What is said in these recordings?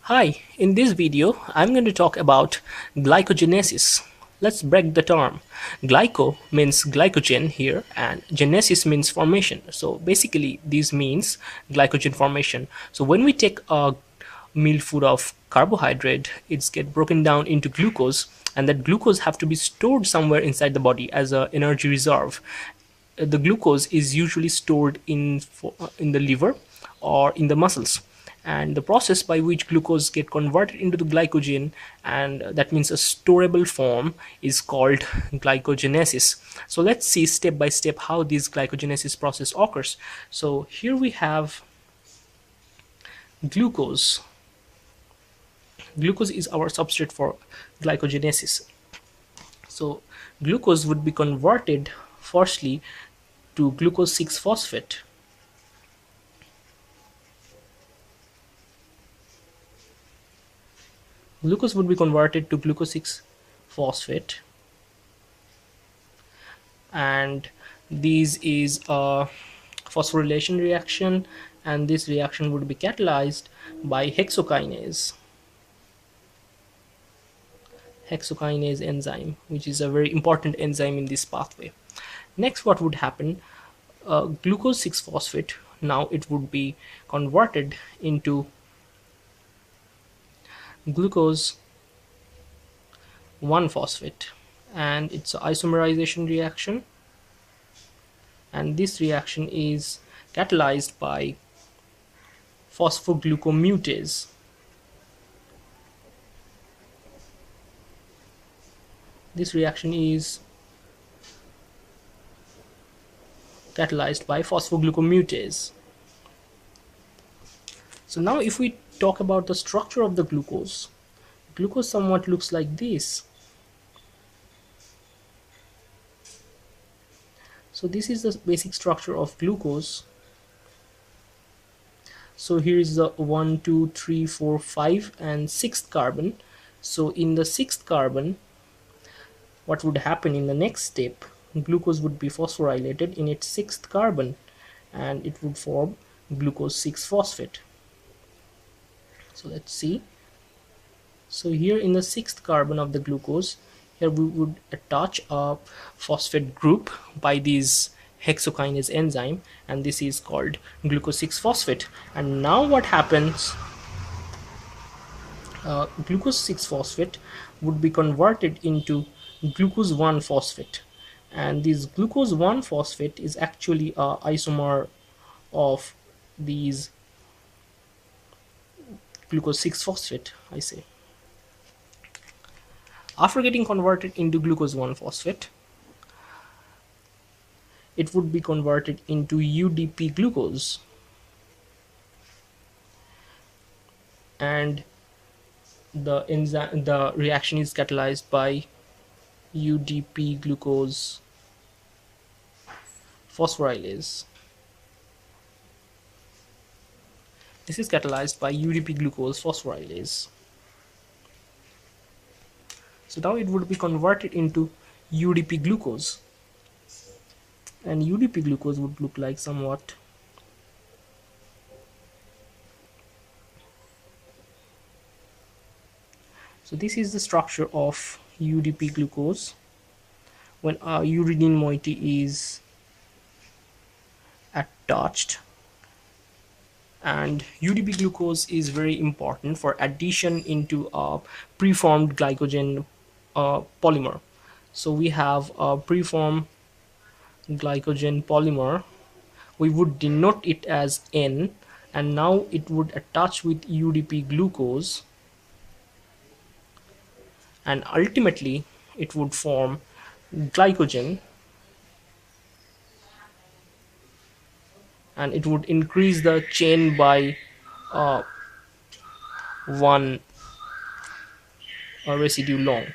Hi, in this video, I'm going to talk about glycogenesis. Let's break the term. Glyco means glycogen here and genesis means formation. So basically this means glycogen formation. So when we take a meal food of carbohydrate, it's get broken down into glucose, and that glucose have to be stored somewhere inside the body as a energy reserve. The glucose is usually stored in the liver or in the muscles, and the process by which glucose get converted into the glycogen, and that means a storable form, is called glycogenesis. So let's see step by step how this glycogenesis process occurs. So here we have glucose. Glucose is our substrate for glycogenesis. So glucose would be converted firstly to glucose 6 phosphate. Glucose would be converted to glucose 6 phosphate, and this is a phosphorylation reaction, and this reaction would be catalyzed by hexokinase enzyme, which is a very important enzyme in this pathway. Next, what would happen? Glucose 6 phosphate, now it would be converted into glucose 1 phosphate, and it's an isomerization reaction, and this reaction is catalyzed by phosphoglucomutase. This reaction is catalyzed by phosphoglucomutase. So now if we talk about the structure of the glucose, glucose somewhat looks like this. So this is the basic structure of glucose. So here is the 1 2 3 4 5 and 6th carbon. So in the 6th carbon, what would happen in the next step? Glucose would be phosphorylated in its 6th carbon, and it would form glucose 6 phosphate. So let's see. So here in the 6th carbon of the glucose, here we would attach a phosphate group by this hexokinase enzyme, and this is called glucose 6 phosphate. And now what happens? Glucose 6 phosphate would be converted into glucose 1 phosphate, and this glucose 1 phosphate is actually a isomer of these glucose 6 phosphate, I say. After getting converted into glucose 1 phosphate, it would be converted into UDP glucose, and the reaction is catalyzed by UDP glucose phosphorylase. This is catalyzed by UDP glucose phosphorylase. So now it would be converted into UDP glucose, and UDP glucose would look like somewhat. So this is the structure of UDP glucose when a uridine moiety is attached. And UDP glucose is very important for addition into a preformed glycogen polymer. So we have a preformed glycogen polymer. We would denote it as N, and now it would attach with UDP glucose, and ultimately it would form glycogen, and it would increase the chain by one residue long.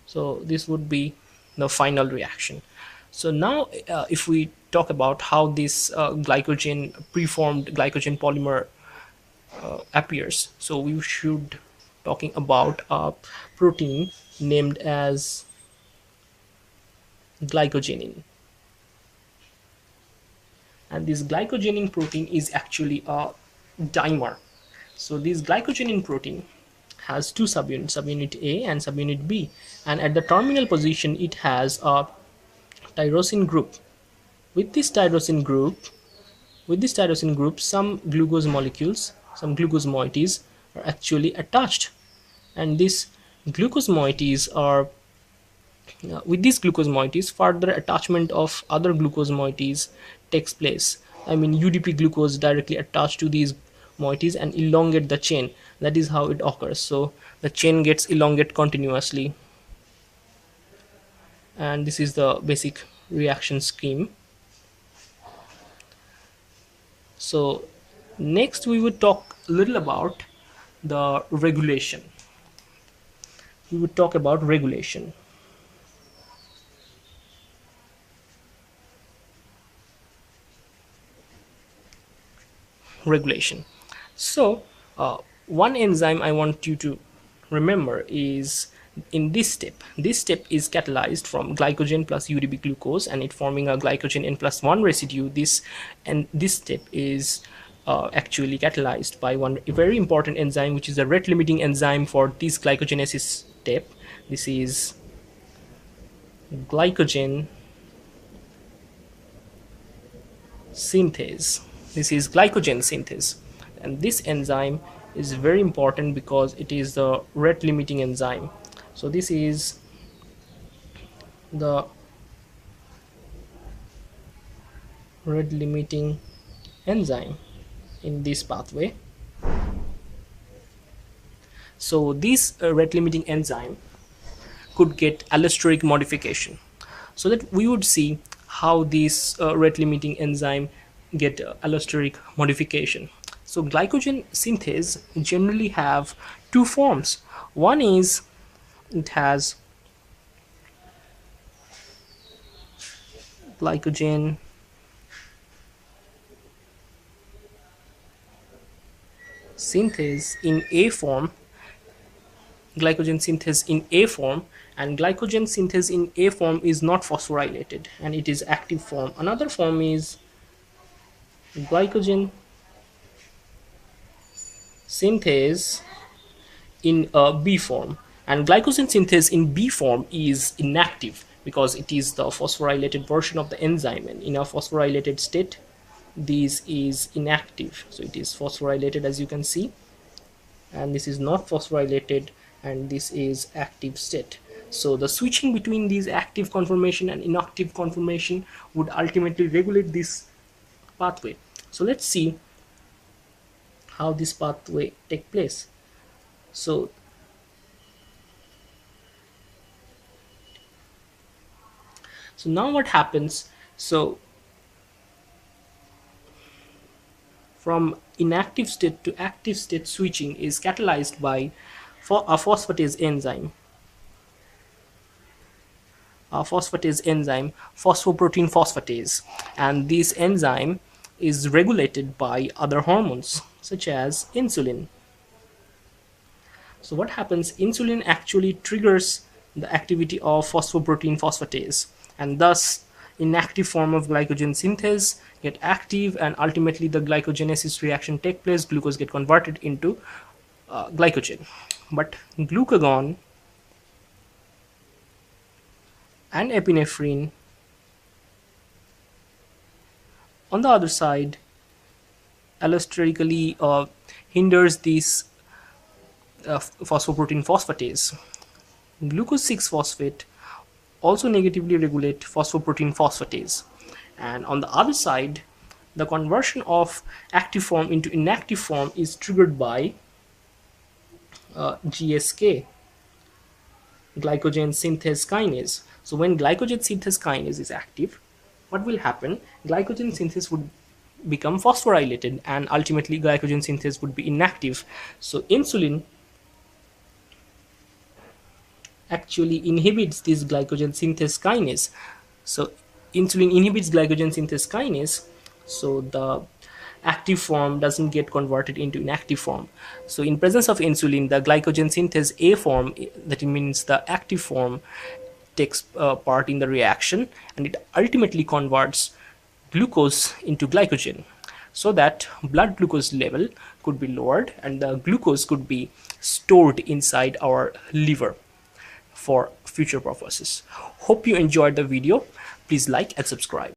So this would be the final reaction. So now if we talk about how this preformed glycogen polymer appears, so we should talking about a protein named as glycogenin. And this glycogenin protein is actually a dimer. So this glycogen protein has two subunits, subunit A and subunit B, and at the terminal position it has a tyrosine group. With this tyrosine group, some glucose molecules, some glucose moieties are actually attached, and these glucose moieties are with these glucose moieties, further attachment of other glucose moieties takes place. I mean, UDP glucose directly attached to these moieties and elongate the chain. That is how it occurs. So the chain gets elongated continuously, and this is the basic reaction scheme. So next we would talk a little about the regulation. We would talk about regulation. Regulation. So one enzyme I want you to remember is in this step. This step is catalyzed from glycogen plus UDP glucose, and it forming a glycogen N+1 residue. This step is actually catalyzed by one very important enzyme, which is a rate limiting enzyme for this glycogenesis step. This is glycogen synthase. This is glycogen synthase, and this enzyme is very important because it is the rate limiting enzyme. So this is the rate limiting enzyme in this pathway. So this rate limiting enzyme could get allosteric modification, so that we would see how this rate limiting enzyme get allosteric modification. So glycogen synthase generally have two forms. One is it has glycogen synthase in A form, glycogen synthase in A form, and glycogen synthase in A form is not phosphorylated and it is active form. Another form is glycogen synthase in B form, and glycogen synthase in B form is inactive because it is the phosphorylated version of the enzyme, and in a phosphorylated state this is inactive. So it is phosphorylated, as you can see, and this is not phosphorylated, and this is active state. So the switching between these active conformation and inactive conformation would ultimately regulate this pathway. So let's see how this pathway take place. So now what happens? So from inactive state to active state switching is catalyzed by a phosphatase enzyme. A phosphatase enzyme, phosphoprotein phosphatase, and this enzyme is regulated by other hormones such as insulin. So what happens? Insulin actually triggers the activity of phosphoprotein phosphatase, and thus inactive form of glycogen synthase get active, and ultimately the glycogenesis reaction take place. Glucose get converted into glycogen. But glucagon and epinephrine on the other side allosterically hinders this phosphoprotein phosphatase. Glucose 6-phosphate also negatively regulate phosphoprotein phosphatase, and on the other side the conversion of active form into inactive form is triggered by GSK, glycogen synthase kinase. So when glycogen synthase kinase is active, what will happen? Glycogen synthase would become phosphorylated, and ultimately glycogen synthase would be inactive. So insulin actually inhibits this glycogen synthase kinase. So insulin inhibits glycogen synthase kinase, so the active form doesn't get converted into inactive form. So in presence of insulin, the glycogen synthase A form, that means the active form, takes part in the reaction, and it ultimately converts glucose into glycogen. so that blood glucose level could be lowered and the glucose could be stored inside our liver for future purposes. Hope you enjoyed the video. Please like and subscribe.